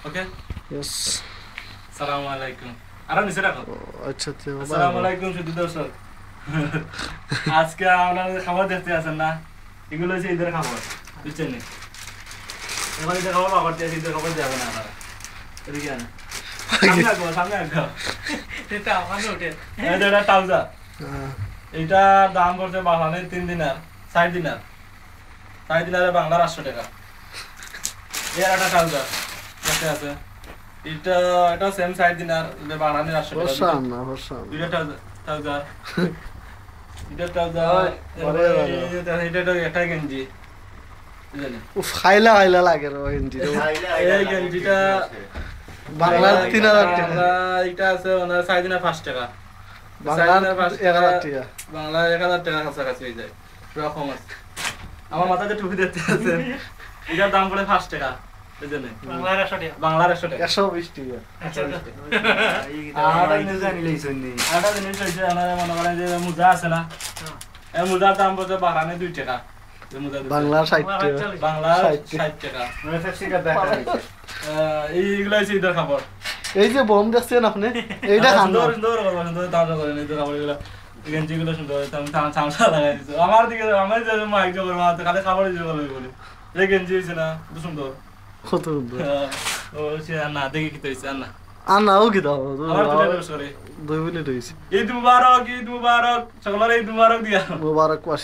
ওকে yes আসসালামু আলাইকুম আর নিচে রাখো अच्छा तो আসসালামু আলাইকুম শুধু দর্শক আজকে আপনারা খাবার দেখতে আছেন না এগুলো হচ্ছে ঈদের খাবার বুঝছেন নি এবার ঈদের খাবার বাবার দিয়ে ঈদের খাবার যাবে না আপনারা এদিকে আন সামনে আসবো এটা আমার হোটেল এটা টাউজা এইটা দাম করছে বাংলাদেশ 3 দিনার 4 দিনার 4 দিনারে বাংলার 800 টাকা এর একটা টাউজা কত আছে এটা সেম 4 দিনার এটা বাংলাদেশ 800 টাকা होशाना होशाना দুইটা টাউজা এটা টাউজা এটা একটা গেঞ্জি বুঝলেন उफ खाइला खाइला लागे रो हिंदी रो এই গেঞ্জিটা बांग्ला 3000 টাকা এটা আছে ওনার 4 দিনার 5 টাকা বাংলা 1000 টাকা বাংলা 1000 টাকা কাছাকাছি হয়ে যায় রকম আছে আমার মাথাতে টুপি দেখতে আছে এটার দাম পড়ে 5 টাকা বুঝলেন বাংলার 100 টাকা বাংলার 100 টাকা 120 টাকা আর একটা জিনিস হচ্ছে আমার মনে করেন যে মোজা আছে না এই মোজার দাম পড়ছে বাহারানে 2 টাকা এই মোজা বাংলা 60 টাকা বাংলা 60 টাকা এইগুলো হচ্ছে ঈদের খাবার এই যে বোম দেখছেন আপনি এইটা খান সুন্দর সুন্দর সুন্দর দাম করেন ঈদের খাবারগুলো গেঞ্জিগুলো সুন্দর চামচা লাগাই দিচ্ছে আমার দিকে আমার যে মাইক জোর মারতে খালি খাবারই জোর বলে এই গেঞ্জি হয়েছে না খুব সুন্দর কত সুন্দর ও সে না দেখি কি হয়েছে আর না আনাও কি দাও আমার তো রেস করে 2 মিনিট হইছে ঈদ মুবারক সকলের ঈদ মুবারক দিয়া মুবারক মাস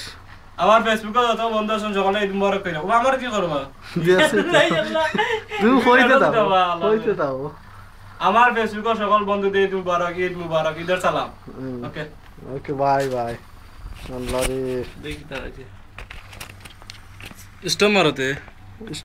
আমার ফেসবুকে যত বন্ধু আছেন সকলে ঈদ মুবারক কইরা ও আমার কি করবা দিয়েছে তুমি কইতে দাও আমার ফেসবুকে সকল বন্ধুদের ঈদ মুবারক ঈদের সালাম ওকে ওকে বাই বাই আল্লাহ রে দেখি তার আছে স্টোমারতে